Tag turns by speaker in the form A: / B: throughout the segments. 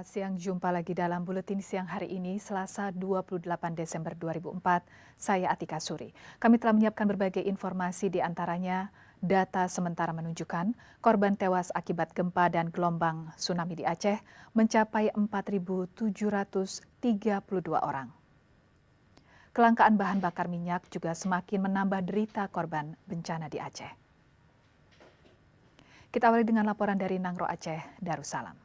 A: siang, jumpa lagi dalam Buletin Siang hari ini, Selasa 28 Desember 2004. Saya Atika Suri. Kami telah menyiapkan berbagai informasi, di antaranya data sementara menunjukkan korban tewas akibat gempa dan gelombang tsunami di Aceh mencapai 4.732 orang. Kelangkaan bahan bakar minyak juga semakin menambah derita korban bencana di Aceh. Kita awali dengan laporan dari Nangro Aceh, Darussalam.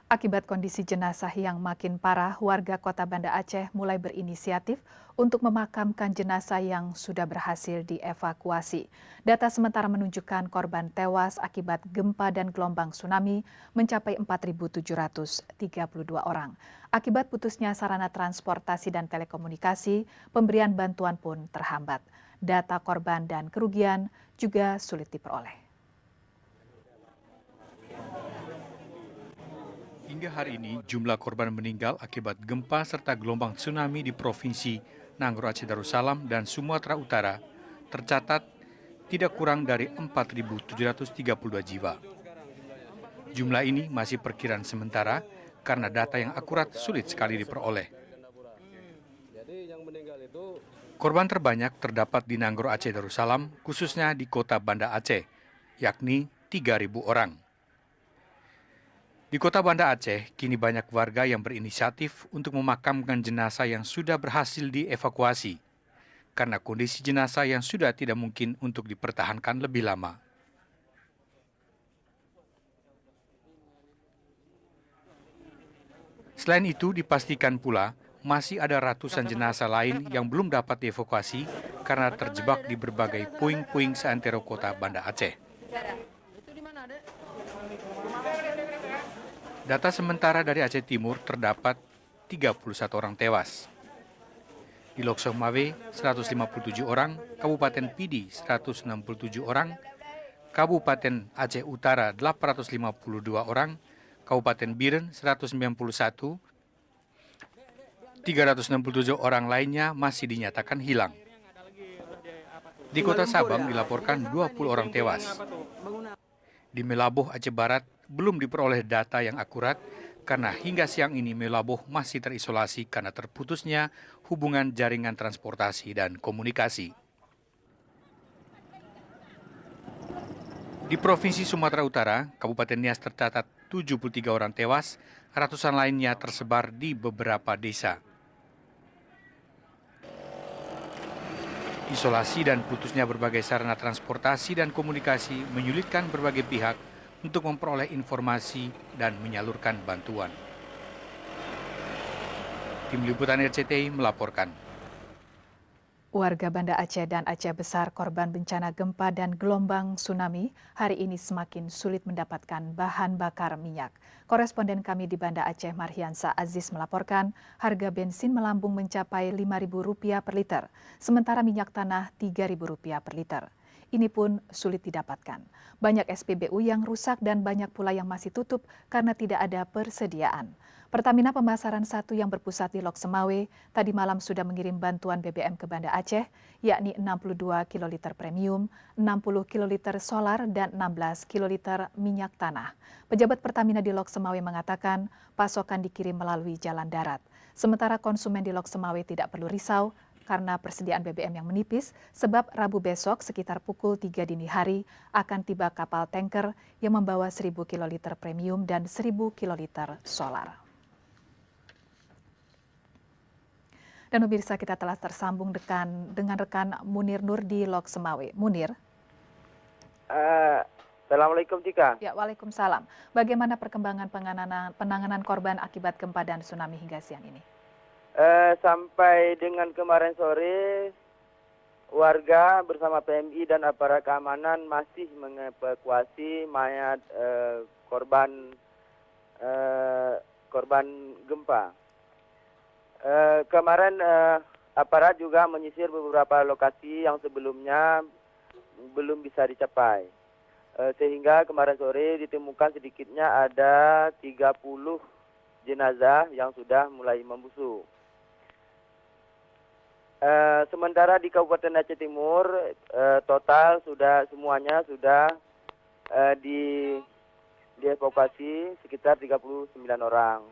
A: Akibat kondisi jenazah yang makin parah, warga Kota Banda Aceh mulai berinisiatif untuk memakamkan jenazah yang sudah berhasil dievakuasi. Data sementara menunjukkan korban tewas akibat gempa dan gelombang tsunami mencapai 4.732 orang. Akibat putusnya sarana transportasi dan telekomunikasi, pemberian bantuan pun terhambat. Data korban dan kerugian juga sulit diperoleh.
B: Hingga hari ini, jumlah korban meninggal akibat gempa serta gelombang tsunami di Provinsi Nangro Aceh Darussalam dan Sumatera Utara tercatat tidak kurang dari 4.732 jiwa. Jumlah ini masih perkiraan sementara karena data yang akurat sulit sekali diperoleh. Korban terbanyak terdapat di Nangro Aceh Darussalam, khususnya di kota Banda Aceh, yakni 3.000 orang. Di kota Banda Aceh, kini banyak warga yang berinisiatif untuk memakamkan jenazah yang sudah berhasil dievakuasi, karena kondisi jenazah yang sudah tidak mungkin untuk dipertahankan lebih lama. Selain itu, dipastikan pula masih ada ratusan jenazah lain yang belum dapat dievakuasi karena terjebak di berbagai puing-puing seantero kota Banda Aceh. Data sementara dari Aceh Timur terdapat 31 orang tewas. Di Lok Somawe 157 orang, Kabupaten Pidi 167 orang, Kabupaten Aceh Utara 852 orang, Kabupaten Biren 191, 367 orang lainnya masih dinyatakan hilang. Di Kota Sabang dilaporkan 20 orang tewas. Di Melaboh, Aceh Barat, belum diperoleh data yang akurat karena hingga siang ini Melaboh masih terisolasi karena terputusnya hubungan jaringan transportasi dan komunikasi. Di Provinsi Sumatera Utara, Kabupaten Nias tercatat 73 orang tewas, ratusan lainnya tersebar di beberapa desa. Isolasi dan putusnya berbagai sarana transportasi dan komunikasi menyulitkan berbagai pihak untuk memperoleh informasi dan menyalurkan bantuan. Tim Liputan RCTI melaporkan.
A: Warga Banda Aceh dan Aceh Besar korban bencana gempa dan gelombang tsunami hari ini semakin sulit mendapatkan bahan bakar minyak. Koresponden kami di Banda Aceh, Marhiansa Aziz melaporkan harga bensin melambung mencapai Rp5.000 per liter, sementara minyak tanah Rp3.000 per liter. Ini pun sulit didapatkan. Banyak SPBU yang rusak dan banyak pula yang masih tutup karena tidak ada persediaan. Pertamina Pemasaran 1 yang berpusat di Lok Semawe tadi malam sudah mengirim bantuan BBM ke Banda Aceh, yakni 62 kiloliter premium, 60 kiloliter solar, dan 16 kiloliter minyak tanah. Pejabat Pertamina di Lok Semawe mengatakan pasokan dikirim melalui jalan darat. Sementara konsumen di Lok Semawe tidak perlu risau karena persediaan BBM yang menipis, sebab Rabu besok sekitar pukul 3 dini hari akan tiba kapal tanker yang membawa 1.000 kiloliter premium dan 1.000 kiloliter solar. Dan pemirsa, kita telah tersambung dengan rekan Munir Nur di Lok Semawe. Munir.
C: Assalamualaikum Tika.
A: Ya, waalaikumsalam. Bagaimana perkembangan penanganan korban akibat gempa dan tsunami hingga siang ini?
C: Sampai dengan kemarin sore, warga bersama PMI dan aparat keamanan masih mengevakuasi mayat korban gempa. Kemarin aparat juga menyisir beberapa lokasi yang sebelumnya belum bisa dicapai. Sehingga kemarin sore ditemukan sedikitnya ada 30 jenazah yang sudah mulai membusuk. Sementara di Kabupaten Aceh Timur total semuanya sudah di dievakuasi sekitar 39 orang.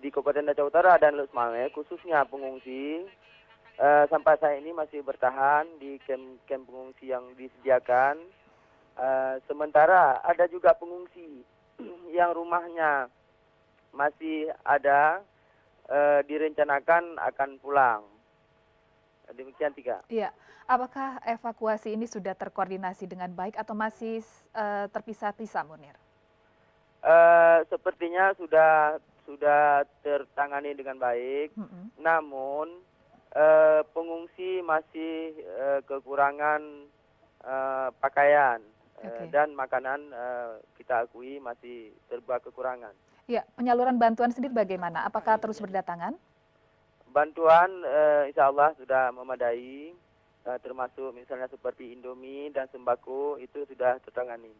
C: Di Kabupaten Aceh Utara dan Lus Mame khususnya pengungsi sampai saat ini masih bertahan di kamp pengungsi yang disediakan. Sementara ada juga pengungsi yang rumahnya masih ada direncanakan akan pulang. Demikian Tika.
A: Iya, apakah evakuasi ini sudah terkoordinasi dengan baik atau masih terpisah-pisah, Munir?
C: Sepertinya sudah tertangani dengan baik. Namun pengungsi masih kekurangan pakaian dan makanan, kita akui masih serba kekurangan.
A: Ya, penyaluran bantuan sendiri bagaimana? Apakah terus berdatangan?
C: Bantuan insya Allah sudah memadai, termasuk misalnya seperti Indomie dan sembako itu sudah tertangani.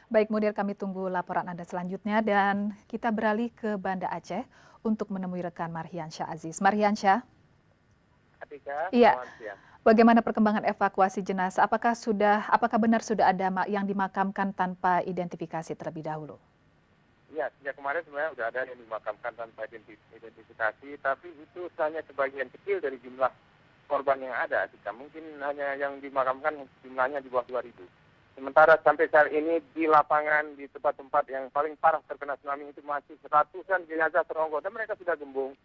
A: Baik, Munir, kami tunggu laporan Anda selanjutnya dan kita beralih ke Banda Aceh untuk menemui rekan Marhiansyah Aziz. Marhiansyah. Iya. Bagaimana perkembangan evakuasi jenazah? Apakah benar sudah ada yang dimakamkan tanpa identifikasi terlebih dahulu?
D: Ya, sejak kemarin sebenarnya sudah ada yang dimakamkan tanpa identifikasi, tapi itu hanya sebagian kecil dari jumlah korban yang ada. Mungkin hanya yang dimakamkan jumlahnya di bawah 2.000. Sementara sampai saat ini di lapangan, di tempat-tempat yang paling parah terkena tsunami itu masih ratusan jenazah teronggok dan mereka sudah gembung,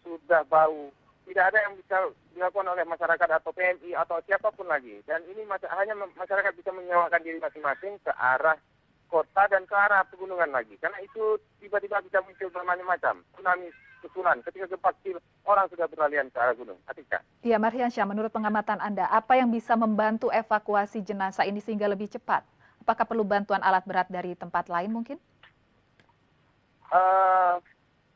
D: sudah bau. Tidak ada yang bisa dilakukan oleh masyarakat atau PMI atau siapapun lagi. Dan ini hanya masyarakat bisa menyewakan diri masing-masing ke arah kota dan ke arah pegunungan lagi. Karena itu tiba-tiba bisa muncul berbagai macam. Tsunami susulan. Ketika gempa kecil, orang sudah berlarian ke arah gunung. Atika.
A: Iya, Marhiansyah, menurut pengamatan Anda, apa yang bisa membantu evakuasi jenazah ini sehingga lebih cepat? Apakah perlu bantuan alat berat dari tempat lain mungkin?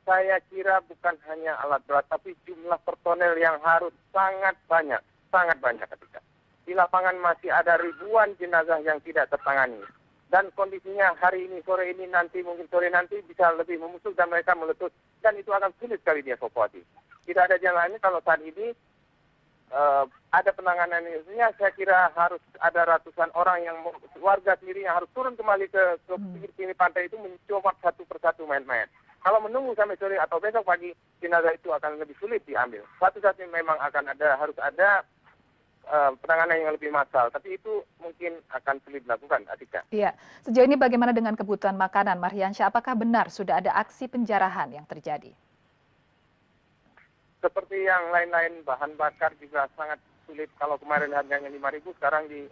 D: Saya kira bukan hanya alat berat, tapi jumlah personel yang harus sangat banyak ketika. Di lapangan masih ada ribuan jenazah yang tidak tertangani. Dan kondisinya hari ini, sore ini, mungkin sore nanti bisa lebih membusuk dan mereka meletus. Dan itu akan sulit sekali dievakuasi. Tidak ada jalan lain kalau saat ini ada penanganan ini. Saya kira harus ada ratusan orang yang warga sendiri yang harus turun kembali ke pinggir pantai itu mencoba satu persatu mayat-mayat. Kalau menunggu sampai sore atau besok pagi, jenazah itu akan lebih sulit diambil. Satu-satunya memang harus ada penanganan yang lebih massal, tapi itu mungkin akan sulit dilakukan, Atika.
A: Iya, sejauh ini bagaimana dengan kebutuhan makanan, Marhiansyah? Apakah benar sudah ada aksi penjarahan yang terjadi?
D: Seperti yang lain-lain, bahan bakar juga sangat sulit. Kalau kemarin harganya 5.000, sekarang di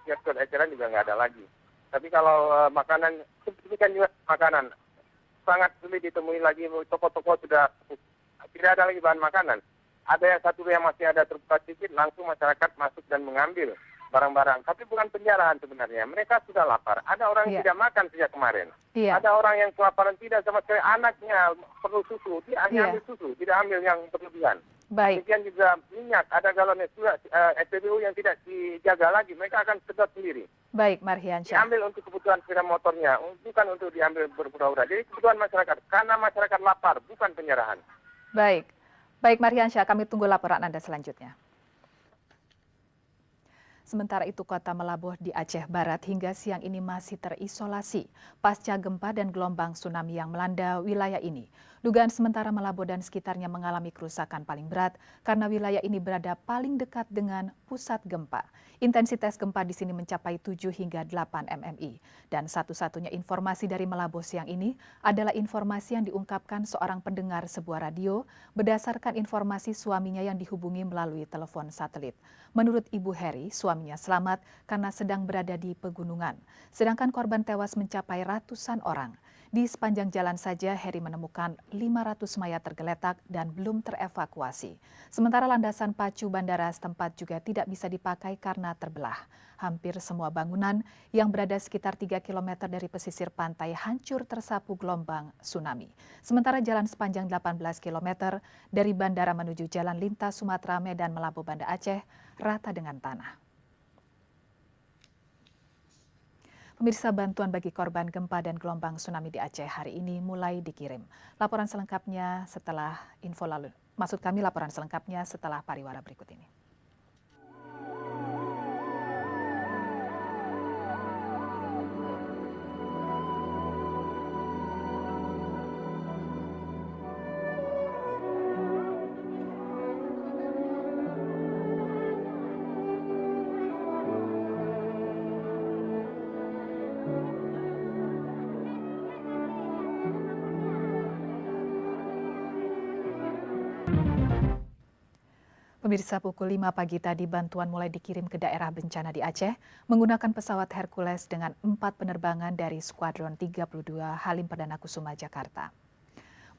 D: kios eceran juga nggak ada lagi. Tapi kalau makanan, demikian juga makanan, sangat sulit ditemui lagi. Toko-toko sudah tidak ada lagi bahan makanan. Ada yang satu yang masih ada terbuka sedikit, langsung masyarakat masuk dan mengambil barang-barang. Tapi bukan penjarahan sebenarnya. Mereka sudah lapar. Ada orang yang tidak makan sejak kemarin. Ada orang yang kelaparan tidak sama sekali. Anaknya perlu susu. Dia hanya ambil susu, tidak ambil yang berlebihan.
A: Baik.
D: Demikian juga minyak. Ada galon SPBU yang tidak dijaga lagi. Mereka akan sedot sendiri.
A: Baik, Marhiansyah.
D: Diambil untuk kebutuhan sepeda motornya. Bukan untuk diambil berpura-pura. Jadi kebutuhan masyarakat. Karena masyarakat lapar, bukan penjarahan.
A: Baik. Baik, Marhiansyah, kami tunggu laporan Anda selanjutnya. Sementara itu, Kota Melabuh di Aceh Barat hingga siang ini masih terisolasi pasca gempa dan gelombang tsunami yang melanda wilayah ini. Dugaan sementara Melabuh dan sekitarnya mengalami kerusakan paling berat karena wilayah ini berada paling dekat dengan pusat gempa. Intensitas gempa di sini mencapai 7 hingga 8 mmi. Dan satu-satunya informasi dari Melabuh siang ini adalah informasi yang diungkapkan seorang pendengar sebuah radio berdasarkan informasi suaminya yang dihubungi melalui telepon satelit. Menurut Ibu Heri, suaminya selamat karena sedang berada di pegunungan. Sedangkan korban tewas mencapai ratusan orang. Di sepanjang jalan saja Heri menemukan 500 mayat tergeletak dan belum terevakuasi. Sementara landasan pacu bandara setempat juga tidak bisa dipakai karena terbelah. Hampir semua bangunan yang berada sekitar 3 km dari pesisir pantai hancur tersapu gelombang tsunami. Sementara jalan sepanjang 18 km dari bandara menuju jalan lintas Sumatera Medan Melabuh Banda Aceh rata dengan tanah. Pemirsa, bantuan bagi korban gempa dan gelombang tsunami di Aceh hari ini mulai dikirim. Laporan selengkapnya setelah info lalu Maksud kami laporan selengkapnya setelah pariwara berikut ini. Pemirsa, pukul 5 pagi tadi bantuan mulai dikirim ke daerah bencana di Aceh menggunakan pesawat Hercules dengan 4 penerbangan dari Skuadron 32 Halim Perdana Kusuma, Jakarta.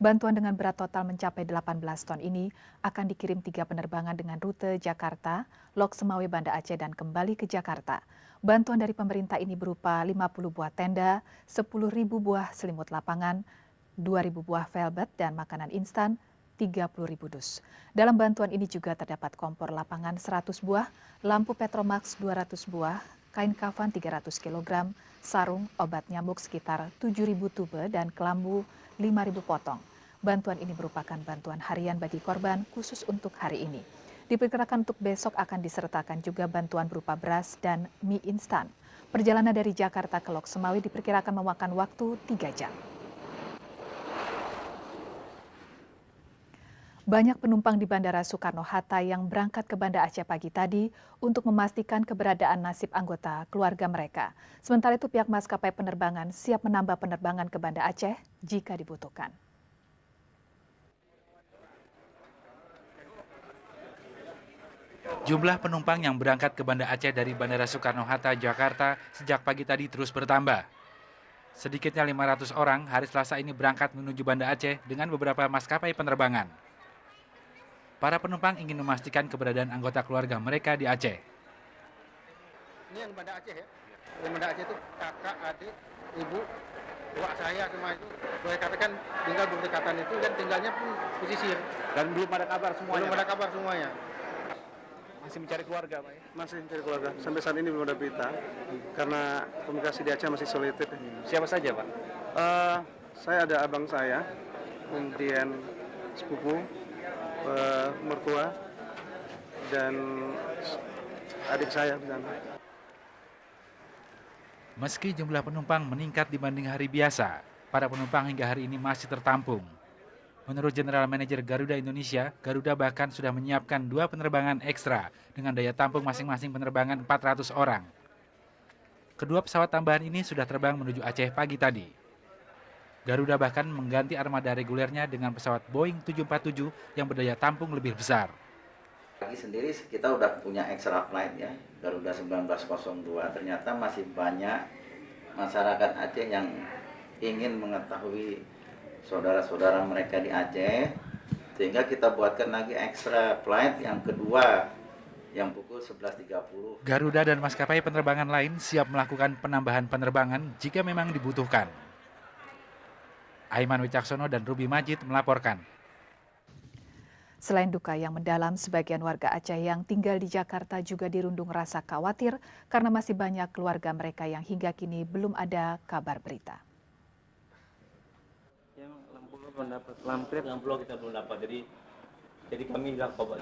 A: Bantuan dengan berat total mencapai 18 ton ini akan dikirim 3 penerbangan dengan rute Jakarta, Lok Semawe, Banda Aceh dan kembali ke Jakarta. Bantuan dari pemerintah ini berupa 50 buah tenda, 10.000 buah selimut lapangan, 2.000 buah velvet dan makanan instan, 30.000 dus. Dalam bantuan ini juga terdapat kompor lapangan 100 buah, lampu Petromax 200 buah, kain kafan 300 kg, sarung, obat nyamuk sekitar 7.000 tube, dan kelambu 5.000 potong. Bantuan ini merupakan bantuan harian bagi korban khusus untuk hari ini. Diperkirakan untuk besok akan disertakan juga bantuan berupa beras dan mie instan. Perjalanan dari Jakarta ke Lok Semawe diperkirakan memakan waktu 3 jam. Banyak penumpang di Bandara Soekarno-Hatta yang berangkat ke Banda Aceh pagi tadi untuk memastikan keberadaan nasib anggota keluarga mereka. Sementara itu pihak maskapai penerbangan siap menambah penerbangan ke Banda Aceh jika dibutuhkan.
E: Jumlah penumpang yang berangkat ke Banda Aceh dari Bandara Soekarno-Hatta, Jakarta sejak pagi tadi terus bertambah. Sedikitnya 500 orang hari Selasa ini berangkat menuju Banda Aceh dengan beberapa maskapai penerbangan. Para penumpang ingin memastikan keberadaan anggota keluarga mereka di Aceh.
F: Ini yang Banda Aceh ya? Yang Banda Aceh itu kakak, adik, ibu, wak saya semua itu. Boleh katakan tinggal berdekatan itu dan tinggalnya pun pesisir.
G: Dan belum ada kabar semuanya?
F: Belum ada kabar semuanya.
G: Masih mencari keluarga, Pak?
H: Masih mencari keluarga. Sampai saat ini belum ada berita. Karena komunikasi di Aceh masih sulit.
G: Siapa saja, Pak?
H: Saya ada abang saya, kemudian sepupu, mertua, dan adik saya di sana.
E: Meski jumlah penumpang meningkat dibanding hari biasa, para penumpang hingga hari ini masih tertampung. Menurut General Manager Garuda Indonesia, Garuda bahkan sudah menyiapkan 2 penerbangan ekstra dengan daya tampung masing-masing penerbangan 400 orang. Kedua pesawat tambahan ini sudah terbang menuju Aceh pagi tadi. Garuda bahkan mengganti armada regulernya dengan pesawat Boeing 747 yang berdaya tampung lebih besar.
I: Pagi sendiri kita udah punya extra flight ya, Garuda 1902. Ternyata masih banyak masyarakat Aceh yang ingin mengetahui saudara-saudara mereka di Aceh, sehingga kita buatkan lagi extra flight yang kedua yang pukul 11.30.
E: Garuda dan maskapai penerbangan lain siap melakukan penambahan penerbangan jika memang dibutuhkan. Aiman Wicaksono dan Ruby Majid melaporkan.
A: Selain duka yang mendalam, sebagian warga Aceh yang tinggal di Jakarta juga dirundung rasa khawatir karena masih banyak keluarga mereka yang hingga kini belum ada kabar berita.
G: Lampu kita belum dapat, jadi kami coba.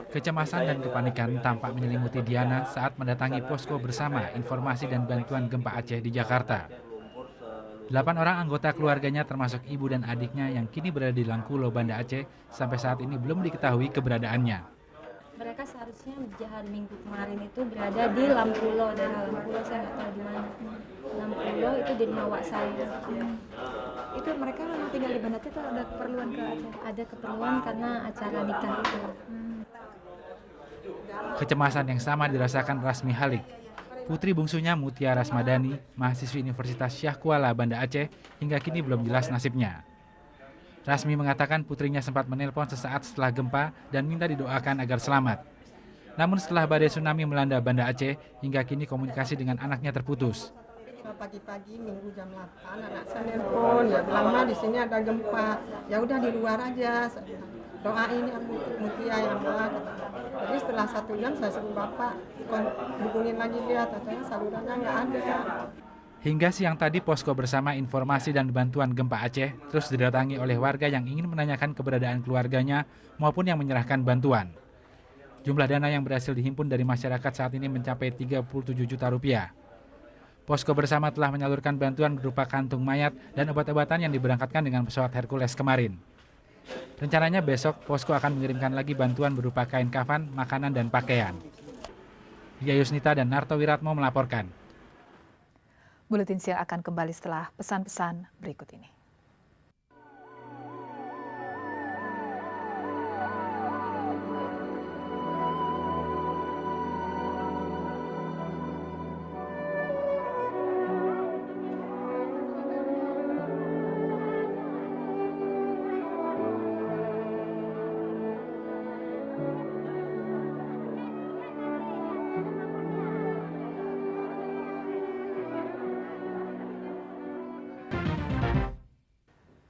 E: Kecemasan dan kepanikan tampak menyelimuti Diana saat mendatangi posko bersama informasi dan bantuan gempa Aceh di Jakarta. 8 orang anggota keluarganya termasuk ibu dan adiknya yang kini berada di Langkulo, Banda Aceh, sampai saat ini belum diketahui keberadaannya.
J: Mereka seharusnya hari Minggu kemarin itu berada di Lampulo, daerah Lampulo, saya nggak tahu di mana. Lampulo itu di rumah wak saya. Itu mereka memang tinggal di Banda Aceh atau ada keperluan ke Aceh? Ada keperluan karena acara nikah itu.
E: Kecemasan yang sama dirasakan Rasmi Halik. Putri bungsunya Mutia Rasmadani, mahasiswi Universitas Syah Kuala, Banda Aceh, hingga kini belum jelas nasibnya. Rasmi mengatakan putrinya sempat menelpon sesaat setelah gempa dan minta didoakan agar selamat. Namun setelah badai tsunami melanda Banda Aceh, hingga kini komunikasi dengan anaknya terputus.
K: Pagi-pagi Minggu jam 8 anak saya nelpon, ya bilang mah di sini ada gempa, ya udah di luar aja. Doain ya Mutia ya Allah. Jadi setelah 1 jam saya suruh bapak hubungin lagi dia, katanya salurannya nggak ada.
E: Hingga siang tadi, posko bersama informasi dan bantuan gempa Aceh terus didatangi oleh warga yang ingin menanyakan keberadaan keluarganya maupun yang menyerahkan bantuan. Jumlah dana yang berhasil dihimpun dari masyarakat saat ini mencapai 37 juta rupiah. Posko bersama telah menyalurkan bantuan berupa kantung mayat dan obat-obatan yang diberangkatkan dengan pesawat Hercules kemarin. Rencananya besok posko akan mengirimkan lagi bantuan berupa kain kafan, makanan, dan pakaian. Yayusnita dan Narto Wiratmo melaporkan.
A: Buletin siang akan kembali setelah pesan-pesan berikut ini.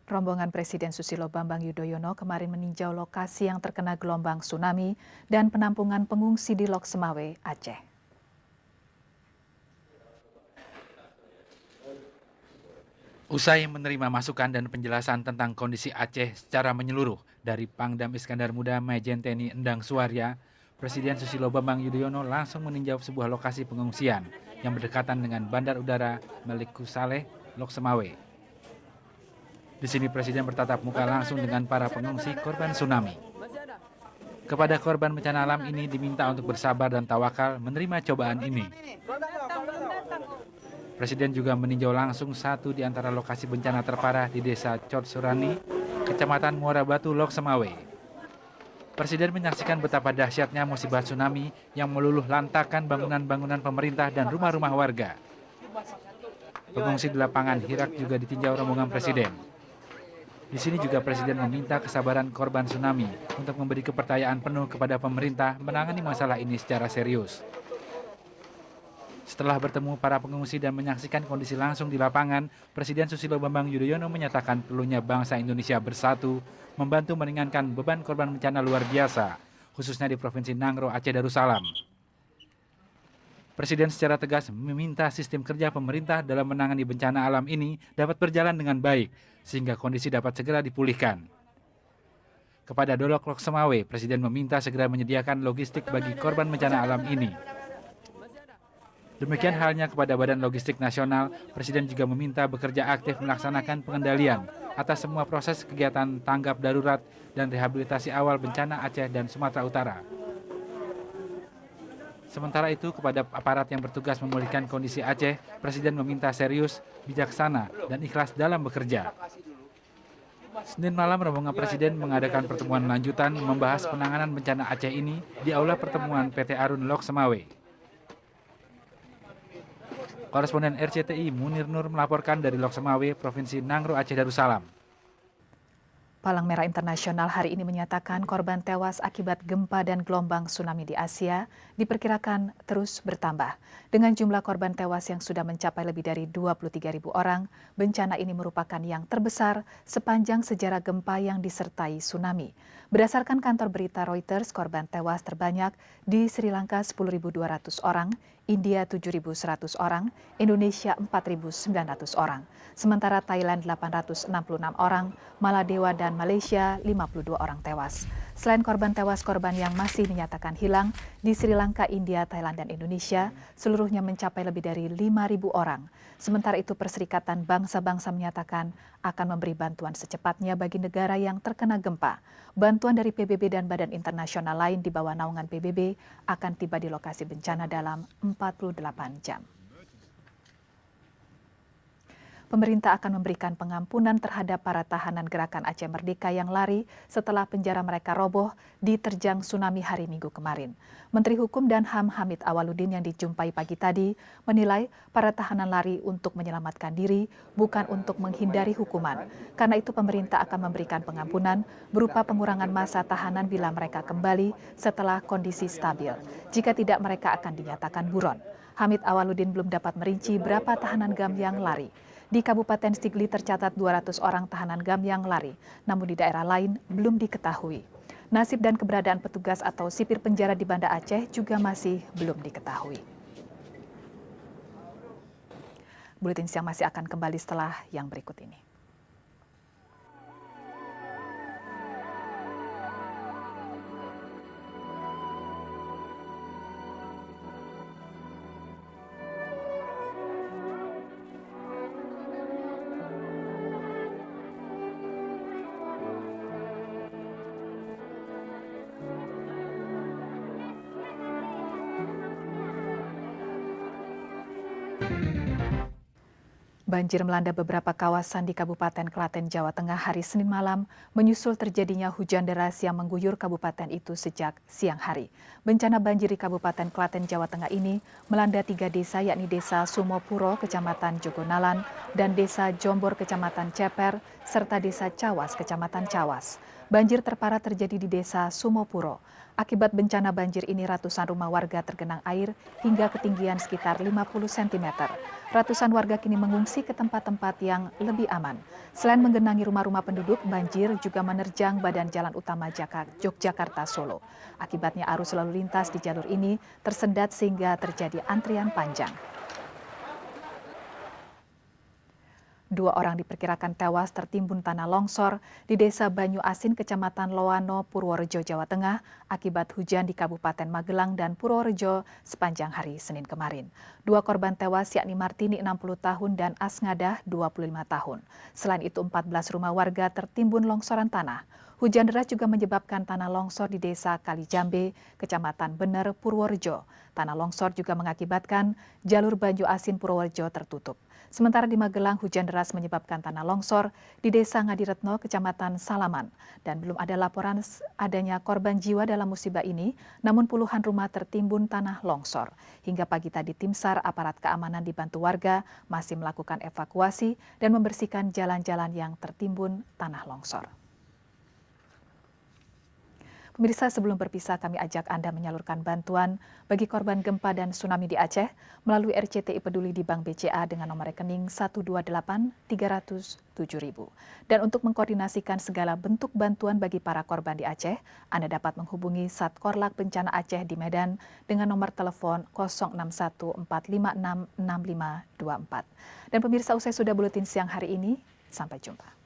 A: Rombongan Presiden Susilo Bambang Yudhoyono kemarin meninjau lokasi yang terkena gelombang tsunami dan penampungan pengungsi di Lok Semawe, Aceh.
E: Usai menerima masukan dan penjelasan tentang kondisi Aceh secara menyeluruh dari Pangdam Iskandar Muda Majen TNI Endang Suarya, Presiden Susilo Bambang Yudhoyono langsung meninjau sebuah lokasi pengungsian yang berdekatan dengan Bandar Udara Meliku Saleh, Lok Semawe. Di sini Presiden bertatap muka langsung dengan para pengungsi korban tsunami. Kepada korban bencana alam ini diminta untuk bersabar dan tawakal menerima cobaan ini. Presiden juga meninjau langsung satu di antara lokasi bencana terparah di Desa Cot Surani, Kecamatan Muara Batu, Lok Semawe. Presiden menyaksikan betapa dahsyatnya musibah tsunami yang meluluh lantakan bangunan-bangunan pemerintah dan rumah-rumah warga. Pengungsi di lapangan Hirak juga ditinjau rombongan Presiden. Di sini juga Presiden meminta kesabaran korban tsunami untuk memberi kepercayaan penuh kepada pemerintah menangani masalah ini secara serius. Setelah bertemu para pengungsi dan menyaksikan kondisi langsung di lapangan, Presiden Susilo Bambang Yudhoyono menyatakan perlunya bangsa Indonesia bersatu membantu meringankan beban korban bencana luar biasa, khususnya di Provinsi Nangro, Aceh Darussalam. Presiden secara tegas meminta sistem kerja pemerintah dalam menangani bencana alam ini dapat berjalan dengan baik, sehingga kondisi dapat segera dipulihkan. Kepada Dolok Lok Semawe, Presiden meminta segera menyediakan logistik bagi korban bencana alam ini. Demikian halnya kepada Badan Logistik Nasional, Presiden juga meminta bekerja aktif melaksanakan pengendalian atas semua proses kegiatan tanggap darurat dan rehabilitasi awal bencana Aceh dan Sumatera Utara. Sementara itu, kepada aparat yang bertugas memulihkan kondisi Aceh, Presiden meminta serius, bijaksana, dan ikhlas dalam bekerja. Senin malam, rombongan Presiden mengadakan pertemuan lanjutan membahas penanganan bencana Aceh ini di Aula Pertemuan PT Arun Lok Semawe. Koresponden RCTI Munir Nur melaporkan dari Lok Semawe, Provinsi Nangro, Aceh Darussalam.
A: Palang Merah Internasional hari ini menyatakan korban tewas akibat gempa dan gelombang tsunami di Asia diperkirakan terus bertambah. Dengan jumlah korban tewas yang sudah mencapai lebih dari 23.000 orang, bencana ini merupakan yang terbesar sepanjang sejarah gempa yang disertai tsunami. Berdasarkan kantor berita Reuters, korban tewas terbanyak di Sri Lanka 10.200 orang, India 7.100 orang, Indonesia 4.900 orang. Sementara Thailand 866 orang, Maladewa dan Malaysia 52 orang tewas. Selain korban tewas, korban yang masih dinyatakan hilang di Sri Lanka, India, Thailand, dan Indonesia seluruhnya mencapai lebih dari 5.000 orang. Sementara itu Perserikatan Bangsa-Bangsa menyatakan akan memberi bantuan secepatnya bagi negara yang terkena gempa. Bantuan dari PBB dan badan internasional lain di bawah naungan PBB akan tiba di lokasi bencana dalam 48 jam. Pemerintah akan memberikan pengampunan terhadap para tahanan Gerakan Aceh Merdeka yang lari setelah penjara mereka roboh diterjang tsunami hari Minggu kemarin. Menteri Hukum dan HAM Hamid Awaludin yang dijumpai pagi tadi menilai para tahanan lari untuk menyelamatkan diri, bukan untuk menghindari hukuman. Karena itu pemerintah akan memberikan pengampunan berupa pengurangan masa tahanan bila mereka kembali setelah kondisi stabil. Jika tidak, mereka akan dinyatakan buron. Hamid Awaludin belum dapat merinci berapa tahanan GAM yang lari. Di Kabupaten Stigli tercatat 200 orang tahanan GAM yang lari, namun di daerah lain belum diketahui. Nasib dan keberadaan petugas atau sipir penjara di Banda Aceh juga masih belum diketahui. Buletin Siang masih akan kembali setelah yang berikut ini. Banjir melanda beberapa kawasan di Kabupaten Klaten, Jawa Tengah hari Senin malam, menyusul terjadinya hujan deras yang mengguyur kabupaten itu sejak siang hari. Bencana banjir di Kabupaten Klaten, Jawa Tengah ini melanda 3 desa, yakni Desa Sumopuro, Kecamatan Jogonalan, dan Desa Jombor, Kecamatan Ceper, serta Desa Cawas, Kecamatan Cawas. Banjir terparah terjadi di Desa Sumopuro. Akibat bencana banjir ini ratusan rumah warga tergenang air hingga ketinggian sekitar 50 cm. Ratusan warga kini mengungsi ke tempat-tempat yang lebih aman. Selain menggenangi rumah-rumah penduduk, banjir juga menerjang badan jalan utama Yogyakarta-Solo. Akibatnya arus lalu lintas di jalur ini tersendat sehingga terjadi antrian panjang. 2 orang diperkirakan tewas tertimbun tanah longsor di Desa Banyu Asin, Kecamatan Loano, Purworejo, Jawa Tengah akibat hujan di Kabupaten Magelang dan Purworejo sepanjang hari Senin kemarin. 2 korban tewas yakni Martini 60 tahun dan Asngadah 25 tahun. Selain itu 14 rumah warga tertimbun longsoran tanah. Hujan deras juga menyebabkan tanah longsor di Desa Kalijambe, Kecamatan Bener, Purworejo. Tanah longsor juga mengakibatkan jalur Banyu Asin Purworejo tertutup. Sementara di Magelang, hujan deras menyebabkan tanah longsor di Desa Ngadiretno, Kecamatan Salaman. Dan belum ada laporan adanya korban jiwa dalam musibah ini, namun puluhan rumah tertimbun tanah longsor. Hingga pagi tadi tim SAR aparat keamanan dibantu warga masih melakukan evakuasi dan membersihkan jalan-jalan yang tertimbun tanah longsor. Pemirsa, sebelum berpisah kami ajak Anda menyalurkan bantuan bagi korban gempa dan tsunami di Aceh melalui RCTI Peduli di Bank BCA dengan nomor rekening 128 307.000. Dan untuk mengkoordinasikan segala bentuk bantuan bagi para korban di Aceh, Anda dapat menghubungi Satkorlak Bencana Aceh di Medan dengan nomor telepon 061 456 6524. Dan pemirsa, usai sudah buletin siang hari ini, sampai jumpa.